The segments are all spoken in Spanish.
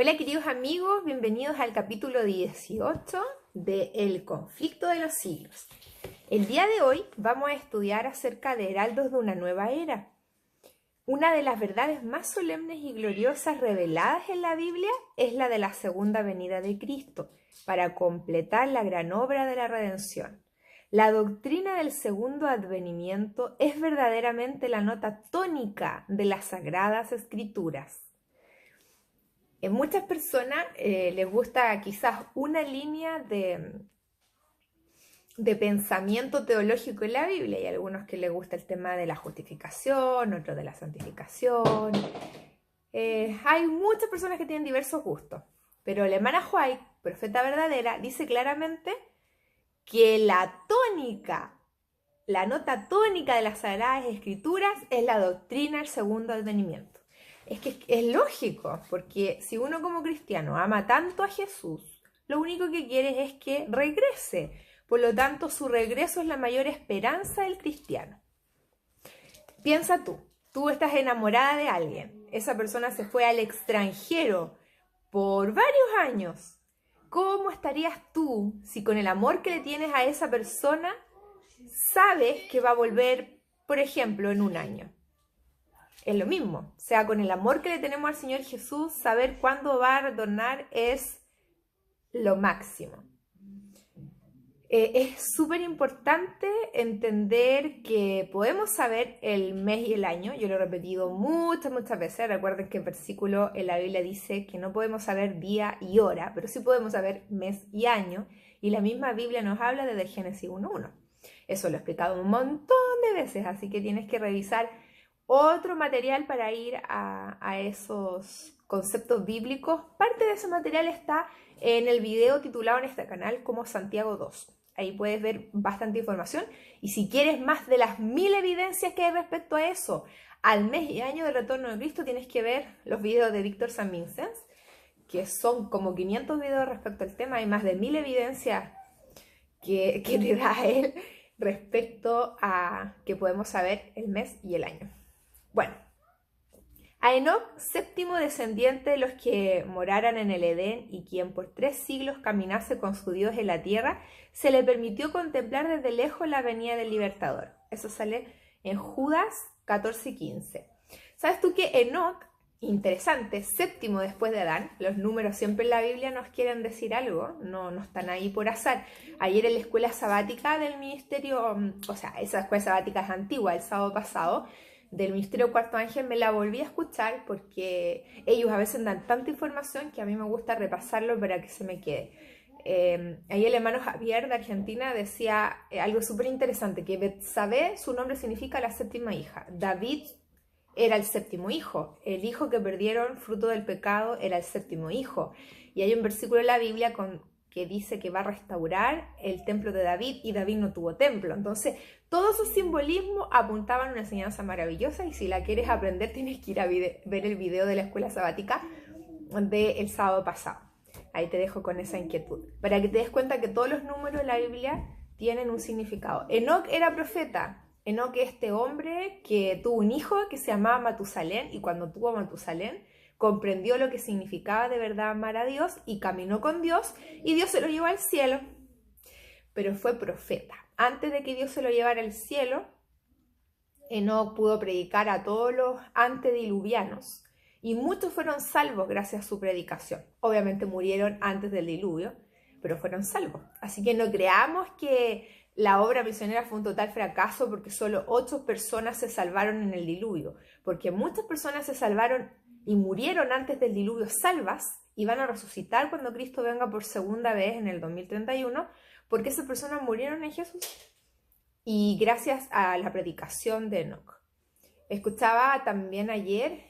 Hola queridos amigos, bienvenidos al capítulo 18 de El conflicto de los siglos. El día de hoy vamos a estudiar acerca de heraldos de una nueva era. Una de las verdades más solemnes y gloriosas reveladas en la Biblia es la de la segunda venida de Cristo, para completar la gran obra de la redención. La doctrina del segundo advenimiento es verdaderamente la nota tónica de las Sagradas Escrituras. En muchas personas les gusta quizás una línea de pensamiento teológico en la Biblia. Hay algunos que les gusta el tema de la justificación, otros de la santificación. Hay muchas personas que tienen diversos gustos, pero la hermana White, profeta verdadera, dice claramente que la nota tónica de las Sagradas Escrituras es la doctrina del segundo advenimiento. Es que es lógico, porque si uno como cristiano ama tanto a Jesús, lo único que quiere es que regrese. Por lo tanto, su regreso es la mayor esperanza del cristiano. Piensa tú estás enamorada de alguien, esa persona se fue al extranjero por varios años. ¿Cómo estarías tú si con el amor que le tienes a esa persona sabes que va a volver, por ejemplo, en un año? Es lo mismo, o sea, con el amor que le tenemos al Señor Jesús, saber cuándo va a retornar es lo máximo. Es súper importante entender que podemos saber el mes y el año. Yo lo he repetido muchas veces. Recuerden que el versículo en la Biblia dice que no podemos saber día y hora, pero sí podemos saber mes y año. Y la misma Biblia nos habla desde Génesis 1:1. Eso lo he explicado un montón de veces, así que tienes que revisar otro material para ir a esos conceptos bíblicos. Parte de ese material está en el video titulado en este canal como Santiago 2. Ahí puedes ver bastante información. Y si quieres más de las 1000 evidencias que hay respecto a eso, al mes y año del retorno de Cristo, tienes que ver los videos de Víctor San Vicens, que son como 500 videos respecto al tema. Hay más de 1000 evidencias que te da él respecto a que podemos saber el mes y el año. Bueno, a Enoc, séptimo descendiente de los que moraran en el Edén y quien por 3 siglos caminase con su Dios en la tierra, se le permitió contemplar desde lejos la venida del Libertador. Eso sale en Judas 14:15. ¿Sabes tú que Enoc, interesante, séptimo después de Adán? Los números siempre en la Biblia nos quieren decir algo, no están ahí por azar. Ayer en la escuela sabática del ministerio, o sea, esa escuela sabática es antigua, el sábado pasado, del Ministerio Cuarto Ángel, me la volví a escuchar porque ellos a veces dan tanta información que a mí me gusta repasarlo para que se me quede. Ahí el hermano Javier de Argentina decía algo súper interesante, que Betsabé, su nombre significa la séptima hija. David era el séptimo hijo. El hijo que perdieron fruto del pecado era el séptimo hijo. Y hay un versículo en la Biblia que dice que va a restaurar el templo de David, y David no tuvo templo. Entonces, todos esos simbolismos apuntaban a una enseñanza maravillosa, y si la quieres aprender tienes que ir a ver el video de la escuela sabática del sábado pasado. Ahí te dejo con esa inquietud, para que te des cuenta que todos los números de la Biblia tienen un significado. Enoc era profeta. Enoc es este hombre que tuvo un hijo que se llamaba Matusalén, y cuando tuvo a Matusalén, comprendió lo que significaba de verdad amar a Dios y caminó con Dios, y Dios se lo llevó al cielo. Pero fue profeta. Antes de que Dios se lo llevara al cielo, Enoc pudo predicar a todos los antediluvianos, y muchos fueron salvos gracias a su predicación. Obviamente murieron antes del diluvio, pero fueron salvos. Así que no creamos que la obra misionera fue un total fracaso porque solo 8 personas se salvaron en el diluvio, porque muchas personas se salvaron y murieron antes del diluvio salvas, y van a resucitar cuando Cristo venga por segunda vez en el 2031, porque esas personas murieron en Jesús y gracias a la predicación de Enoc. Escuchaba también ayer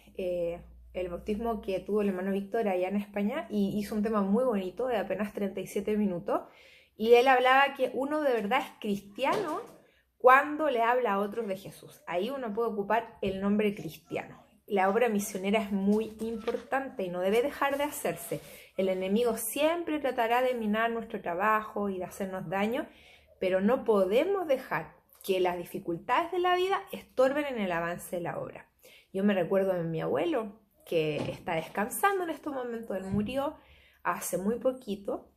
el bautismo que tuvo el hermano Víctor allá en España, y hizo un tema muy bonito de apenas 37 minutos, y él hablaba que uno de verdad es cristiano cuando le habla a otros de Jesús. Ahí uno puede ocupar el nombre cristiano. La obra misionera es muy importante y no debe dejar de hacerse. El enemigo siempre tratará de minar nuestro trabajo y de hacernos daño, pero no podemos dejar que las dificultades de la vida estorben en el avance de la obra. Yo me recuerdo de mi abuelo, que está descansando en estos momentos. Él murió hace muy poquito.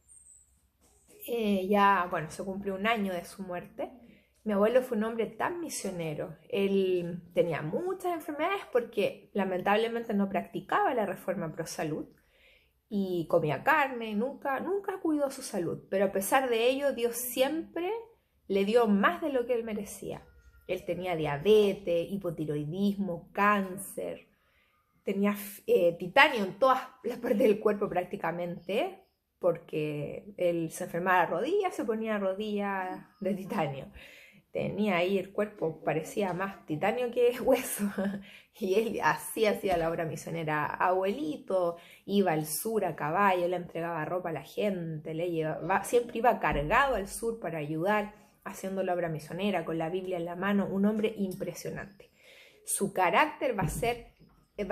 Ya, bueno, se cumplió un año de su muerte. Mi abuelo fue un hombre tan misionero. Él tenía muchas enfermedades porque lamentablemente no practicaba la reforma pro salud y comía carne, nunca cuidó su salud. Pero a pesar de ello, Dios siempre le dio más de lo que él merecía. Él tenía diabetes, hipotiroidismo, cáncer, tenía titanio en todas las partes del cuerpo prácticamente, porque él se enfermaba la rodilla, se ponía rodillas de titanio. Tenía ahí el cuerpo, parecía más titanio que hueso. Y él así hacía la obra misionera. Abuelito, iba al sur a caballo, le entregaba ropa a la gente, siempre iba cargado al sur para ayudar, haciendo la obra misionera, con la Biblia en la mano. Un hombre impresionante. Su carácter va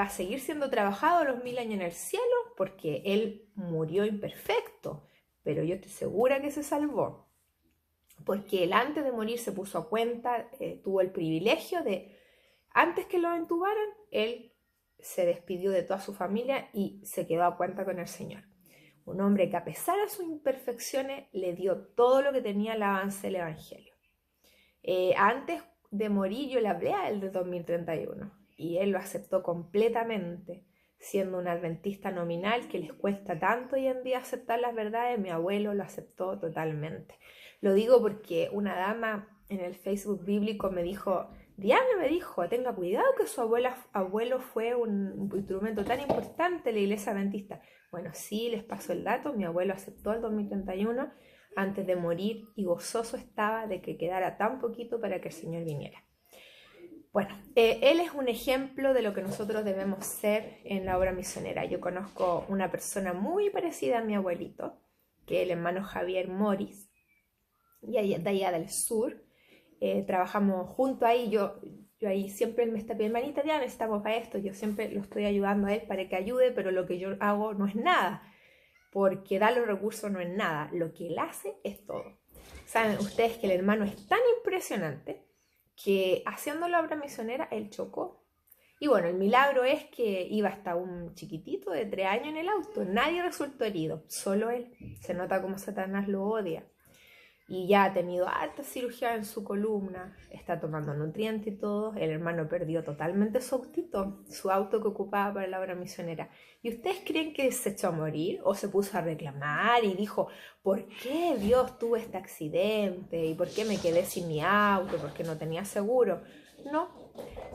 a seguir siendo trabajado los 1000 años en el cielo, porque él murió imperfecto, pero yo estoy segura que se salvó. Porque él antes de morir se puso a cuenta, tuvo el privilegio de, antes que lo entubaran, él se despidió de toda su familia y se quedó a cuenta con el Señor. Un hombre que a pesar de sus imperfecciones le dio todo lo que tenía al avance del Evangelio. Antes de morir yo le hablé a él de 2031 y él lo aceptó completamente, siendo un adventista nominal que les cuesta tanto hoy en día aceptar las verdades. Mi abuelo lo aceptó totalmente. Lo digo porque una dama en el Facebook bíblico me dijo, Diana me dijo, tenga cuidado que su abuelo fue un instrumento tan importante en la iglesia adventista. Bueno, sí, les paso el dato, mi abuelo aceptó el 2031 antes de morir y gozoso estaba de que quedara tan poquito para que el Señor viniera. Bueno, él es un ejemplo de lo que nosotros debemos ser en la obra misionera. Yo conozco una persona muy parecida a mi abuelito, que es el hermano Javier Morris, y de allá del sur. Trabajamos junto ahí, yo ahí siempre él me está pidiendo, hermanita, ya necesitamos para esto, yo siempre lo estoy ayudando a él para que ayude, pero lo que yo hago no es nada, porque dar los recursos no es nada, lo que él hace es todo. Saben ustedes que el hermano es tan impresionante que haciendo la obra misionera él chocó. Y bueno, el milagro es que iba hasta un chiquitito de 3 años en el auto, nadie resultó herido, solo él. Se nota como Satanás lo odia. Y ya ha tenido harta cirugía en su columna, está tomando nutrientes y todo. El hermano perdió totalmente su autito, su auto que ocupaba para la obra misionera. ¿Y ustedes creen que se echó a morir o se puso a reclamar y dijo, ¿por qué Dios tuvo este accidente? ¿Y por qué me quedé sin mi auto? ¿Por qué no tenía seguro? No,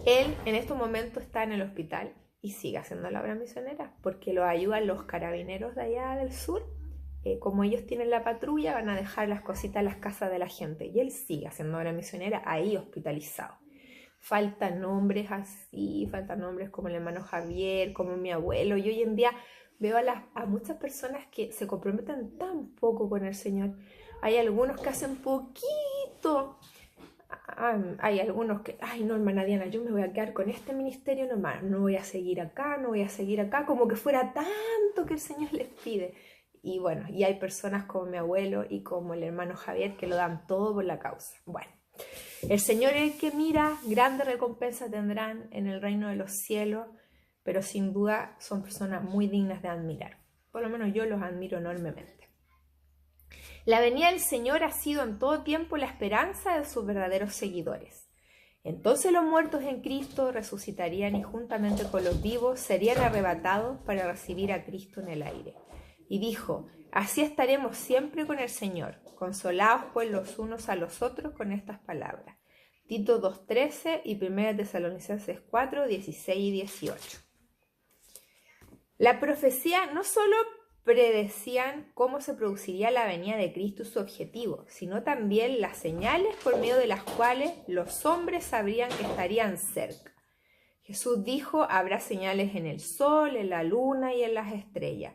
él en estos momentos está en el hospital y sigue haciendo la obra misionera porque lo ayudan los carabineros de allá del sur. Como ellos tienen la patrulla, van a dejar las cositas en las casas de la gente. Y él sigue haciendo obra misionera ahí hospitalizado. Faltan nombres así, faltan nombres como el hermano Javier, como mi abuelo. Y hoy en día veo a muchas personas que se comprometen tan poco con el Señor. Hay algunos que hacen poquito. Hay algunos que, ay no, hermana Diana, yo me voy a quedar con este ministerio nomás. No voy a seguir acá, no voy a seguir acá. Como que fuera tanto que el Señor les pide. Y bueno, y hay personas como mi abuelo y como el hermano Javier que lo dan todo por la causa. Bueno, el Señor es el que mira, grande recompensa tendrán en el reino de los cielos, pero sin duda son personas muy dignas de admirar. Por lo menos yo los admiro enormemente. La venida del Señor ha sido en todo tiempo la esperanza de sus verdaderos seguidores. Entonces los muertos en Cristo resucitarían y juntamente con los vivos serían arrebatados para recibir a Cristo en el aire. Y dijo, así estaremos siempre con el Señor, consolados pues los unos a los otros con estas palabras. Tito 2:13 y 1 Tesalonicenses 4:16 y 18. La profecía no solo predecían cómo se produciría la venida de Cristo y su objetivo, sino también las señales por medio de las cuales los hombres sabrían que estarían cerca. Jesús dijo, habrá señales en el sol, en la luna y en las estrellas.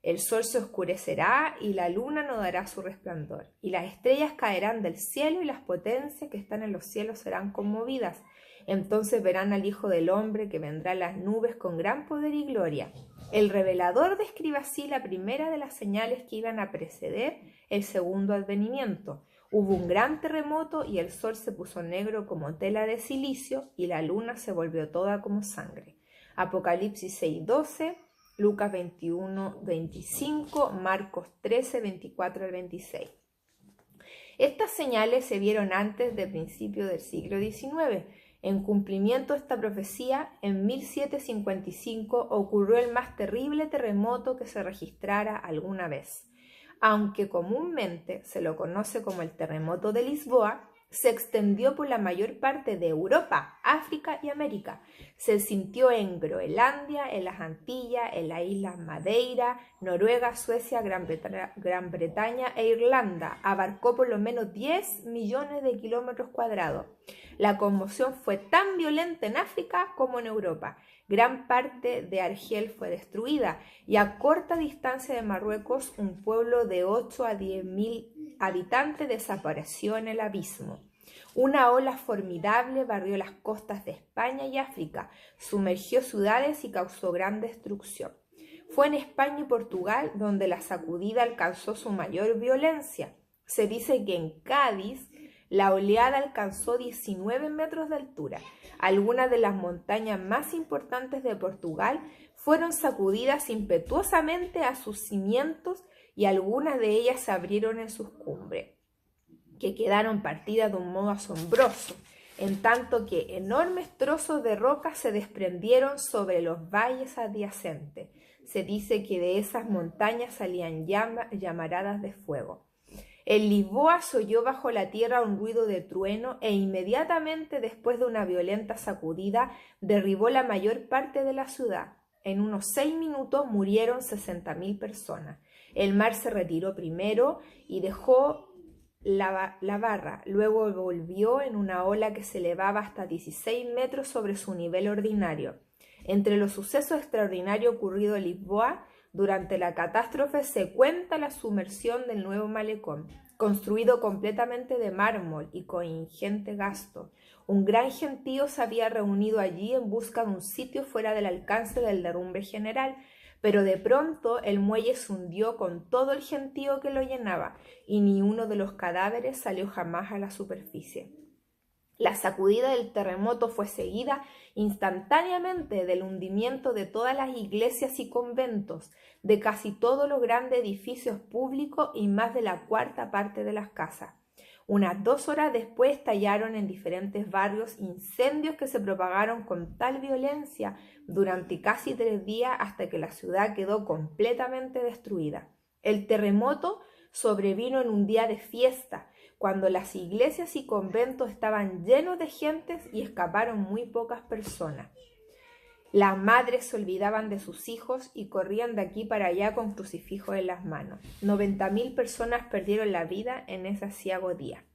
El sol se oscurecerá y la luna no dará su resplandor, y las estrellas caerán del cielo y las potencias que están en los cielos serán conmovidas. Entonces verán al Hijo del Hombre que vendrá en las nubes con gran poder y gloria. El revelador describe así la primera de las señales que iban a preceder el segundo advenimiento. Hubo un gran terremoto y el sol se puso negro como tela de silicio y la luna se volvió toda como sangre. Apocalipsis 6:12, Lucas 21:25, Marcos 13:24 al 26. Estas señales se vieron antes de principios del siglo XIX. En cumplimiento de esta profecía, en 1755 ocurrió el más terrible terremoto que se registrara alguna vez. Aunque comúnmente se lo conoce como el terremoto de Lisboa, se extendió por la mayor parte de Europa, África y América. Se sintió en Groenlandia, en las Antillas, en las Islas Madeira, Noruega, Suecia, Gran Bretaña e Irlanda. Abarcó por lo menos 10 millones de kilómetros cuadrados. La conmoción fue tan violenta en África como en Europa. Gran parte de Argel fue destruida y a corta distancia de Marruecos un pueblo de 8 a 10.000 habitantes desapareció en el abismo. Una ola formidable barrió las costas de España y África, sumergió ciudades y causó gran destrucción. Fue en España y Portugal donde la sacudida alcanzó su mayor violencia. Se dice que en Cádiz la oleada alcanzó 19 metros de altura. Algunas de las montañas más importantes de Portugal fueron sacudidas impetuosamente a sus cimientos y algunas de ellas se abrieron en sus cumbres, que quedaron partidas de un modo asombroso, en tanto que enormes trozos de roca se desprendieron sobre los valles adyacentes. Se dice que de esas montañas salían llamaradas de fuego. En Lisboa se oyó bajo la tierra un ruido de trueno e inmediatamente después de una violenta sacudida derribó la mayor parte de la ciudad. En unos 6 minutos murieron 60.000 personas. El mar se retiró primero y dejó la barra, luego volvió en una ola que se elevaba hasta 16 metros sobre su nivel ordinario. Entre los sucesos extraordinarios ocurridos en Lisboa, durante la catástrofe se cuenta la sumersión del nuevo malecón, construido completamente de mármol y con ingente gasto. Un gran gentío se había reunido allí en busca de un sitio fuera del alcance del derrumbe general, pero de pronto el muelle se hundió con todo el gentío que lo llenaba y ni uno de los cadáveres salió jamás a la superficie. La sacudida del terremoto fue seguida instantáneamente del hundimiento de todas las iglesias y conventos, de casi todos los grandes edificios públicos y más de la cuarta parte de las casas. Unas 2 horas después estallaron en diferentes barrios incendios que se propagaron con tal violencia durante casi 3 días hasta que la ciudad quedó completamente destruida. El terremoto sobrevino en un día de fiesta, cuando las iglesias y conventos estaban llenos de gentes y escaparon muy pocas personas. Las madres se olvidaban de sus hijos y corrían de aquí para allá con crucifijos en las manos. 90.000 personas perdieron la vida en ese aciago día.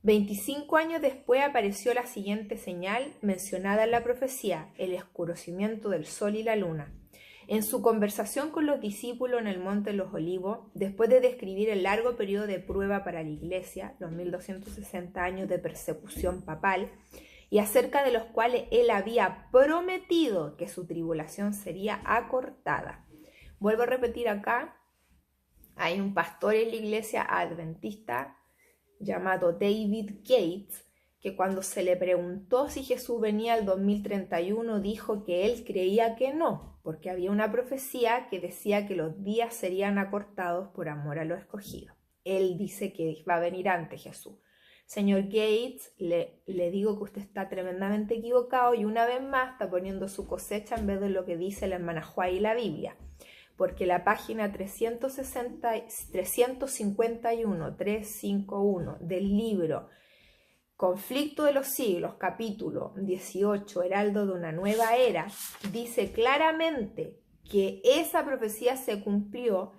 25 años después apareció la siguiente señal mencionada en la profecía, el oscurecimiento del sol y la luna. En su conversación con los discípulos en el Monte de los Olivos, después de describir el largo periodo de prueba para la Iglesia, los 1260 años de persecución papal, y acerca de los cuales él había prometido que su tribulación sería acortada. Vuelvo a repetir acá, hay un pastor en la Iglesia Adventista llamado David Gates, que cuando se le preguntó si Jesús venía al 2031, dijo que él creía que no, porque había una profecía que decía que los días serían acortados por amor a lo escogido. Él dice que va a venir antes Jesús. Señor Gates, le digo que usted está tremendamente equivocado y una vez más está poniendo su cosecha en vez de lo que dice la hermana Juá y la Biblia. Porque la página 351 del libro Conflicto de los siglos, capítulo 18, Heraldo de una nueva era, dice claramente que esa profecía se cumplió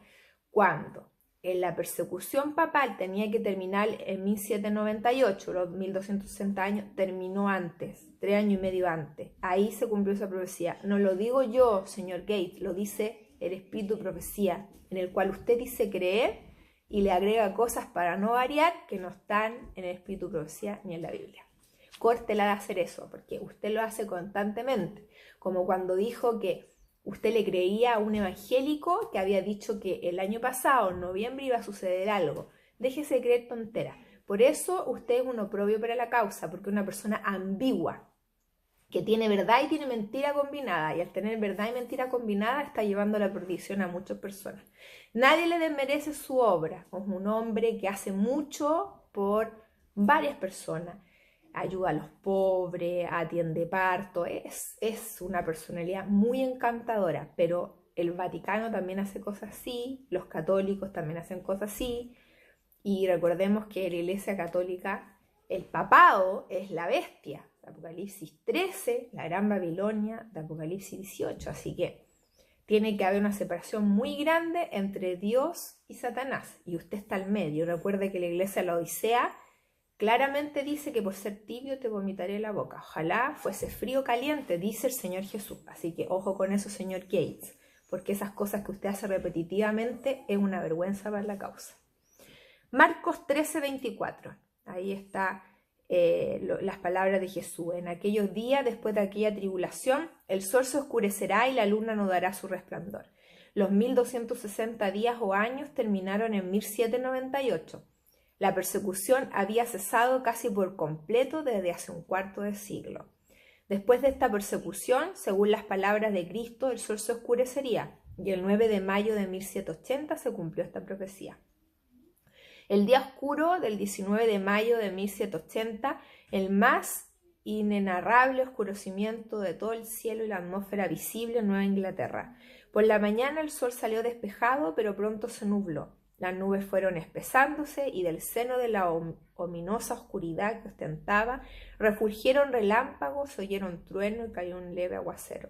cuando en la persecución papal tenía que terminar en 1798, los 1260 años, terminó antes, 3 años y medio antes. Ahí se cumplió esa profecía. No lo digo yo, señor Gates, lo dice el Espíritu de Profecía, en el cual usted dice creer y le agrega cosas para no variar que no están en el Espíritu de Profecía ni en la Biblia. Córtela de hacer eso, porque usted lo hace constantemente, como cuando dijo que usted le creía a un evangélico que había dicho que el año pasado, en noviembre, iba a suceder algo. Déjese de creer tonteras. Por eso usted es un oprobio para la causa, porque es una persona ambigua. que tiene verdad y tiene mentira combinada, y al tener verdad y mentira combinada está llevando a la perdición a muchas personas. Nadie le desmerece su obra, es un hombre que hace mucho por varias personas, ayuda a los pobres, atiende parto, es una personalidad muy encantadora, pero el Vaticano también hace cosas así, los católicos también hacen cosas así, y recordemos que la Iglesia Católica, el papado es la bestia, de Apocalipsis 13, la Gran Babilonia, de Apocalipsis 18, así que tiene que haber una separación muy grande entre Dios y Satanás, y usted está al medio. Recuerde que la Iglesia de la Odisea claramente dice que por ser tibio te vomitaré la boca. Ojalá fuese frío o caliente, dice el Señor Jesús. Así que ojo con eso, señor Gates, porque esas cosas que usted hace repetitivamente es una vergüenza para la causa. Marcos 13:24, ahí está las palabras de Jesús. En aquellos días, después de aquella tribulación, el sol se oscurecerá y la luna no dará su resplandor. Los 1260 días o años terminaron en 1798. La persecución había cesado casi por completo desde hace un cuarto de siglo. Después de esta persecución, según las palabras de Cristo, el sol se oscurecería, y el 9 de mayo de 1780 se cumplió esta profecía. El día oscuro del 19 de mayo de 1780, el más inenarrable oscurecimiento de todo el cielo y la atmósfera visible en Nueva Inglaterra. Por la mañana el sol salió despejado, pero pronto se nubló. Las nubes fueron espesándose y del seno de la ominosa oscuridad que ostentaba refulgieron relámpagos, se oyeron truenos y cayó un leve aguacero.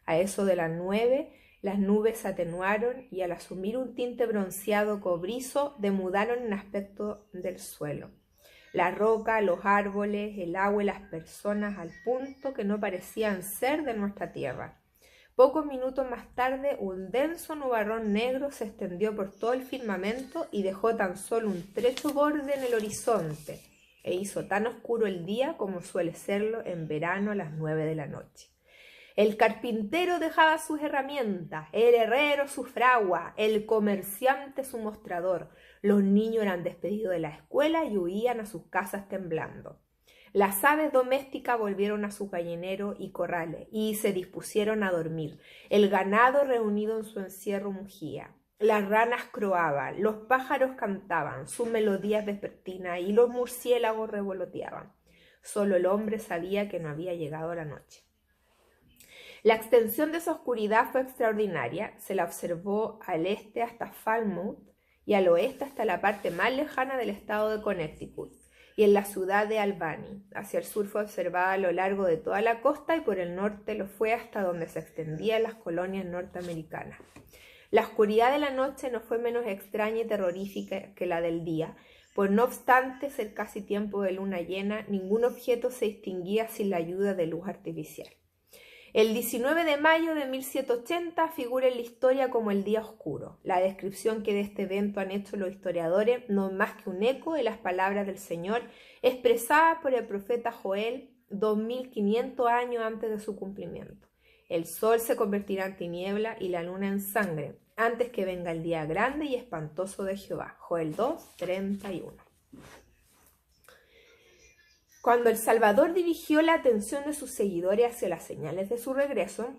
A eso de las 9, las nubes se atenuaron y al asumir un tinte bronceado cobrizo, demudaron el aspecto del suelo. La roca, los árboles, el agua y las personas al punto que no parecían ser de nuestra tierra. Pocos minutos más tarde, un denso nubarrón negro se extendió por todo el firmamento y dejó tan solo un estrecho borde en el horizonte, e hizo tan oscuro el día como suele serlo en verano a las 9 de la noche. El carpintero dejaba sus herramientas, el herrero su fragua, el comerciante su mostrador. Los niños eran despedidos de la escuela y huían a sus casas temblando. Las aves domésticas volvieron a sus gallineros y corrales y se dispusieron a dormir. El ganado reunido en su encierro mugía. Las ranas croaban, los pájaros cantaban sus melodías vespertinas y los murciélagos revoloteaban. Solo el hombre sabía que no había llegado la noche. La extensión de esa oscuridad fue extraordinaria. Se la observó al este hasta Falmouth y al oeste hasta la parte más lejana del estado de Connecticut y en la ciudad de Albany. Hacia el sur fue observada a lo largo de toda la costa y por el norte lo fue hasta donde se extendían las colonias norteamericanas. La oscuridad de la noche no fue menos extraña y terrorífica que la del día. Por no obstante ser casi tiempo de luna llena, ningún objeto se distinguía sin la ayuda de luz artificial. El 19 de mayo de 1780 figura en la historia como el día oscuro. La descripción que de este evento han hecho los historiadores no es más que un eco de las palabras del Señor expresadas por el profeta Joel 2500 años antes de su cumplimiento. El sol se convertirá en tiniebla y la luna en sangre, antes que venga el día grande y espantoso de Jehová. Joel 2:31. Cuando el Salvador dirigió la atención de sus seguidores hacia las señales de su regreso,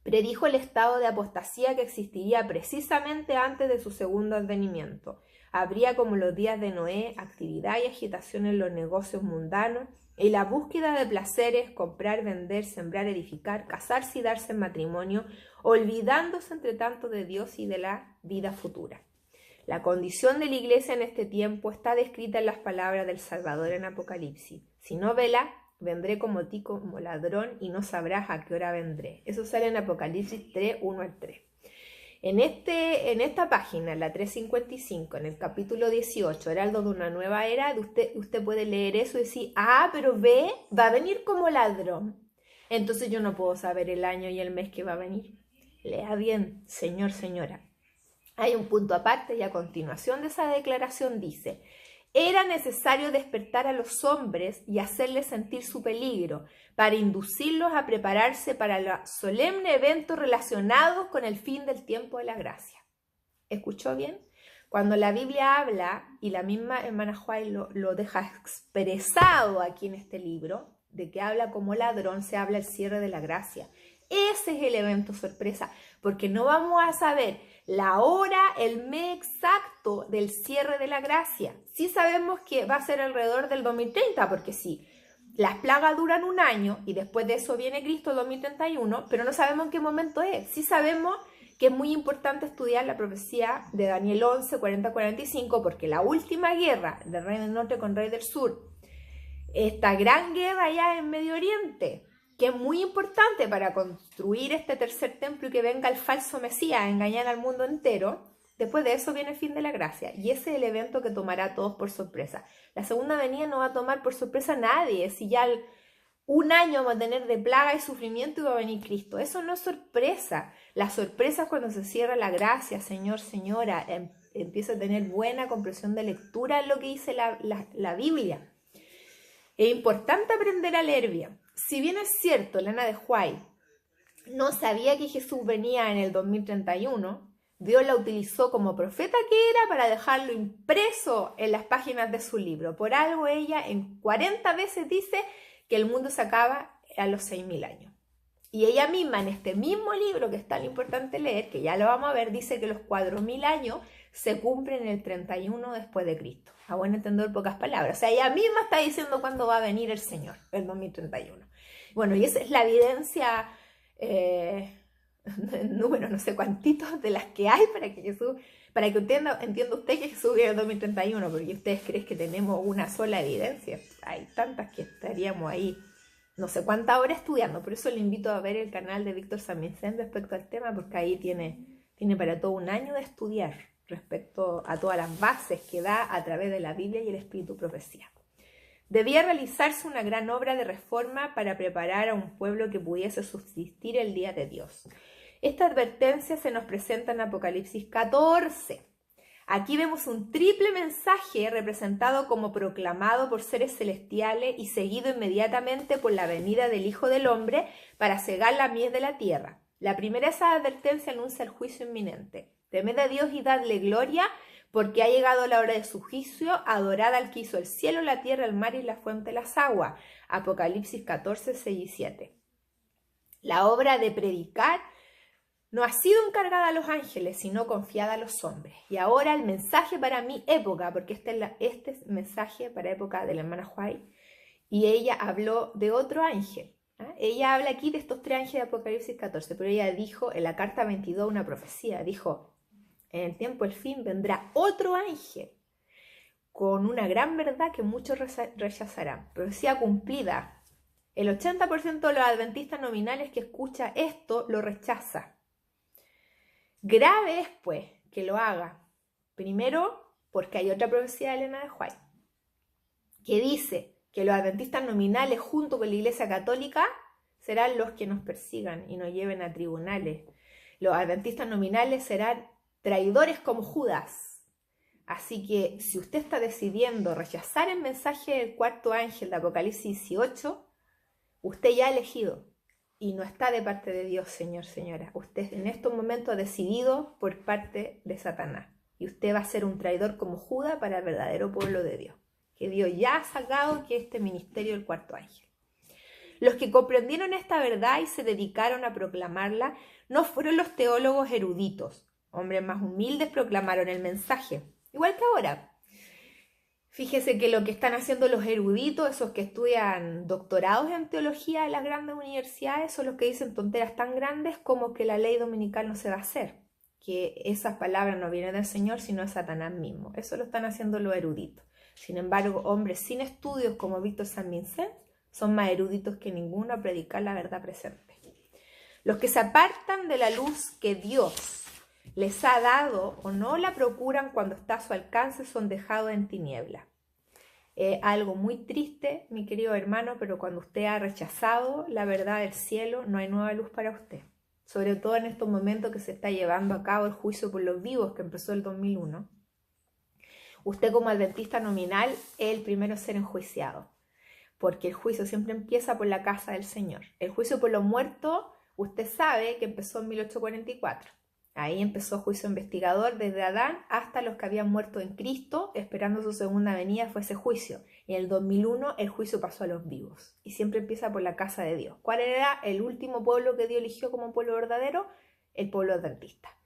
predijo el estado de apostasía que existiría precisamente antes de su segundo advenimiento. Habría, como los días de Noé, actividad y agitación en los negocios mundanos y la búsqueda de placeres, comprar, vender, sembrar, edificar, casarse y darse en matrimonio, olvidándose entre tanto de Dios y de la vida futura. La condición de la iglesia en este tiempo está descrita en las palabras del Salvador en Apocalipsis. Si no vela, vendré como ti como ladrón y no sabrás a qué hora vendré. Eso sale en Apocalipsis 3, 1 al 3. En esta página, la 355, en el capítulo 18, Heraldo de una nueva era, usted puede leer eso y decir, pero ve, va a venir como ladrón. Entonces yo no puedo saber el año y el mes que va a venir. Lea bien, señor, señora. Hay un punto aparte y a continuación de esa declaración dice: era necesario despertar a los hombres y hacerles sentir su peligro para inducirlos a prepararse para los solemnes eventos relacionados con el fin del tiempo de la gracia. ¿Escuchó bien? Cuando la Biblia habla, y la misma hermana White lo deja expresado aquí en este libro, de que habla como ladrón, se habla el cierre de la gracia. Ese es el evento sorpresa, porque no vamos a saber la hora, el mes exacto del cierre de la gracia. Sí sabemos que va a ser alrededor del 2030, porque sí, las plagas duran un año y después de eso viene Cristo 2031, pero no sabemos en qué momento es. Sí sabemos que es muy importante estudiar la profecía de Daniel 11, 40-45, porque la última guerra del rey del norte con rey del sur, esta gran guerra allá en Medio Oriente, que es muy importante para construir este tercer templo y que venga el falso Mesías a engañar al mundo entero, después de eso viene el fin de la gracia. Y ese es el evento que tomará a todos por sorpresa. La segunda venida no va a tomar por sorpresa a nadie. Si ya un año vamos a tener de plaga y sufrimiento y va a venir Cristo. Eso no es sorpresa. La sorpresa es cuando se cierra la gracia, señor, señora, empieza a tener buena comprensión de lectura en lo que dice la Biblia. Es importante aprender a leer bien. Si bien es cierto, Elena de White no sabía que Jesús venía en el 2031, Dios la utilizó como profeta que era para dejarlo impreso en las páginas de su libro. Por algo ella en 40 veces dice que el mundo se acaba a los 6.000 años. Y ella misma en este mismo libro, que es tan importante leer, que ya lo vamos a ver, dice que los 4.000 años se cumplen el 31 después de Cristo. A buen entender, pocas palabras. O sea, ella misma está diciendo cuándo va a venir el Señor, el 2031. Bueno, y esa es la evidencia, número no sé cuántitos de las que hay para que Jesús, para que entienda usted que Jesús viene en el 2031, porque ustedes creen que tenemos una sola evidencia. Hay tantas que estaríamos ahí no sé cuántas horas estudiando. Por eso le invito a ver el canal de Víctor San Vicente respecto al tema, porque ahí tiene para todo un año de estudiar respecto a todas las bases que da a través de la Biblia y el Espíritu Profecía. Debía realizarse una gran obra de reforma para preparar a un pueblo que pudiese subsistir el día de Dios. Esta advertencia se nos presenta en Apocalipsis 14. Aquí vemos un triple mensaje representado como proclamado por seres celestiales y seguido inmediatamente por la venida del Hijo del Hombre para cegar la mies de la tierra. La primera de esas advertencias anuncia el juicio inminente. Temed a Dios y dadle gloria, porque ha llegado la hora de su juicio. Adorad al que hizo el cielo, la tierra, el mar y la fuente de las aguas. Apocalipsis 14, 6 y 7. La obra de predicar no ha sido encargada a los ángeles, sino confiada a los hombres. Y ahora el mensaje para mi época, porque este es mensaje para época de la hermana White, y ella habló de otro ángel. Ella habla aquí de estos 3 ángeles de Apocalipsis 14, pero ella dijo en la carta 22 una profecía, dijo, en el tiempo del fin vendrá otro ángel con una gran verdad que muchos rechazarán. Profecía cumplida. El 80% de los adventistas nominales que escucha esto lo rechaza. Grave es, pues, que lo haga. Primero, porque hay otra profecía de Elena de White que dice que los adventistas nominales junto con la Iglesia Católica serán los que nos persigan y nos lleven a tribunales. Los adventistas nominales serán traidores como Judas. Así que si usted está decidiendo rechazar el mensaje del cuarto ángel de Apocalipsis 18, usted ya ha elegido. Y no está de parte de Dios, señor, señora. Usted en estos momentos ha decidido por parte de Satanás. Y usted va a ser un traidor como Judas para el verdadero pueblo de Dios. Que Dios ya ha sacado que este ministerio del cuarto ángel. Los que comprendieron esta verdad y se dedicaron a proclamarla no fueron los teólogos eruditos. Hombres más humildes proclamaron el mensaje. Igual que ahora. Fíjese que lo que están haciendo los eruditos, esos que estudian doctorados en teología en las grandes universidades, son los que dicen tonteras tan grandes como que la ley dominical no se va a hacer, que esas palabras no vienen del Señor, sino de Satanás mismo. Eso lo están haciendo los eruditos. Sin embargo, hombres sin estudios como Víctor San Vicente son más eruditos que ninguno a predicar la verdad presente. Los que se apartan de la luz que Dios les ha dado o no la procuran cuando está a su alcance son dejados en tiniebla. Algo muy triste, mi querido hermano, pero cuando usted ha rechazado la verdad del cielo, no hay nueva luz para usted. Sobre todo en estos momentos que se está llevando a cabo el juicio por los vivos que empezó el 2001. Usted como adventista nominal es el primero a ser enjuiciado, porque el juicio siempre empieza por la casa del Señor. El juicio por los muertos, usted sabe que empezó en 1844. Ahí empezó juicio investigador desde Adán hasta los que habían muerto en Cristo, esperando su segunda venida fue ese juicio. Y en el 2001 el juicio pasó a los vivos. Y siempre empieza por la casa de Dios. ¿Cuál era el último pueblo que Dios eligió como pueblo verdadero? El pueblo adventista.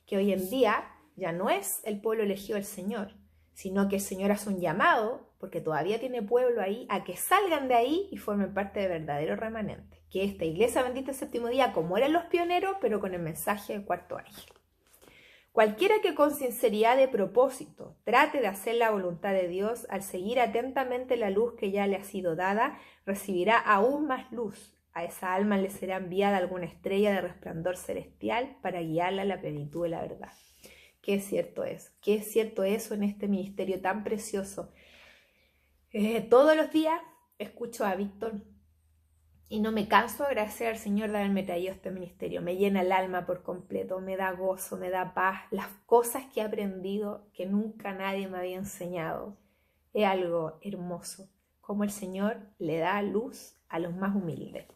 Que hoy en día ya no es el pueblo elegido del Señor, sino que el Señor hace un llamado, porque todavía tiene pueblo ahí, a que salgan de ahí y formen parte de verdadero remanente. Que esta iglesia bendita el séptimo día, como eran los pioneros, pero con el mensaje del cuarto ángel. Cualquiera que con sinceridad de propósito trate de hacer la voluntad de Dios al seguir atentamente la luz que ya le ha sido dada, recibirá aún más luz. A esa alma le será enviada alguna estrella de resplandor celestial para guiarla a la plenitud de la verdad. Qué cierto es, qué cierto eso en este ministerio tan precioso. Todos los días escucho a Víctor y no me canso de agradecer al Señor de haberme traído este ministerio. Me llena el alma por completo, me da gozo, me da paz. Las cosas que he aprendido que nunca nadie me había enseñado. Es algo hermoso, como el Señor le da luz a los más humildes.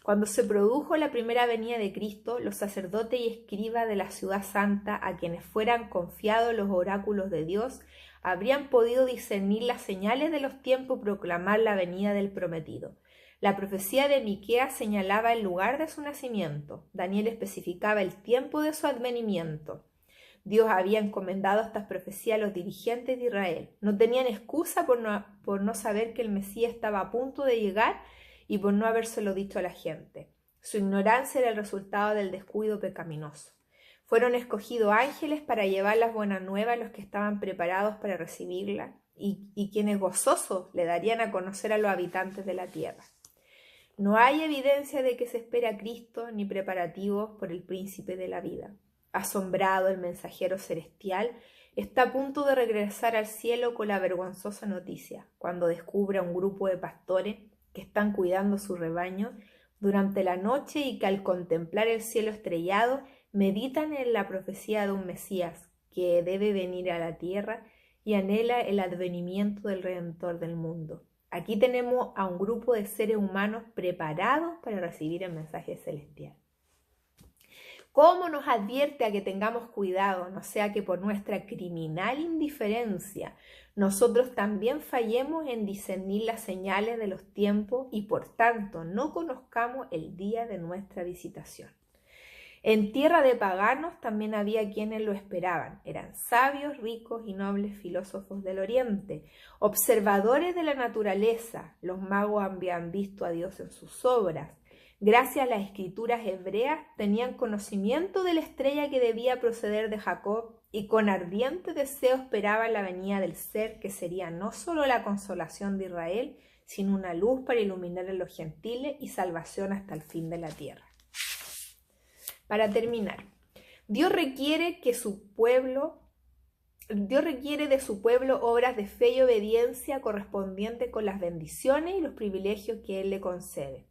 Cuando se produjo la primera venida de Cristo, los sacerdotes y escribas de la ciudad santa, a quienes fueran confiados los oráculos de Dios, habrían podido discernir las señales de los tiempos y proclamar la venida del prometido. La profecía de Miqueas señalaba el lugar de su nacimiento. Daniel especificaba el tiempo de su advenimiento. Dios había encomendado estas profecías a los dirigentes de Israel. No tenían excusa por no saber que el Mesías estaba a punto de llegar y por no habérselo dicho a la gente. Su ignorancia era el resultado del descuido pecaminoso. Fueron escogidos ángeles para llevar las buenas nuevas a los que estaban preparados para recibirla y quienes gozosos le darían a conocer a los habitantes de la tierra. No hay evidencia de que se espera a Cristo ni preparativos por el príncipe de la vida. Asombrado, el mensajero celestial está a punto de regresar al cielo con la vergonzosa noticia, cuando descubre a un grupo de pastores que están cuidando su rebaño durante la noche y que al contemplar el cielo estrellado meditan en la profecía de un Mesías que debe venir a la tierra y anhela el advenimiento del Redentor del mundo. Aquí tenemos a un grupo de seres humanos preparados para recibir el mensaje celestial. ¿Cómo nos advierte a que tengamos cuidado, no sea que por nuestra criminal indiferencia nosotros también fallemos en discernir las señales de los tiempos y por tanto no conozcamos el día de nuestra visitación? En tierra de paganos también había quienes lo esperaban. Eran sabios, ricos y nobles filósofos del oriente, observadores de la naturaleza. Los magos habían visto a Dios en sus obras. Gracias a las escrituras hebreas tenían conocimiento de la estrella que debía proceder de Jacob y con ardiente deseo esperaban la venida del ser que sería no solo la consolación de Israel, sino una luz para iluminar a los gentiles y salvación hasta el fin de la tierra. Para terminar, Dios requiere de su pueblo obras de fe y obediencia correspondientes con las bendiciones y los privilegios que Él le concede.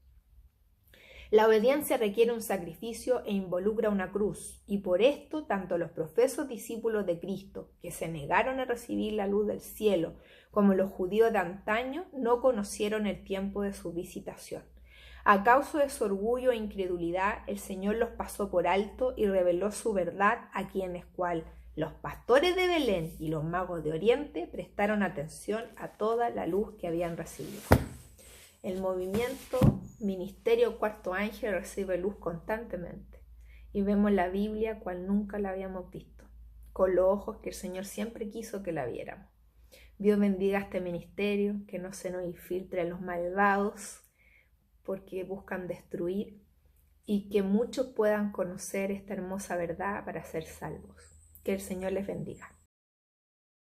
La obediencia requiere un sacrificio e involucra una cruz, y por esto tanto los profesos discípulos de Cristo, que se negaron a recibir la luz del cielo, como los judíos de antaño, no conocieron el tiempo de su visitación. A causa de su orgullo e incredulidad, el Señor los pasó por alto y reveló su verdad a quienes, cual los pastores de Belén y los magos de Oriente, prestaron atención a toda la luz que habían recibido. El movimiento Ministerio Cuarto Ángel recibe luz constantemente y vemos la Biblia cual nunca la habíamos visto, con los ojos que el Señor siempre quiso que la viéramos. Dios bendiga este ministerio, que no se nos infiltre los malvados porque buscan destruir y que muchos puedan conocer esta hermosa verdad para ser salvos. Que el Señor les bendiga.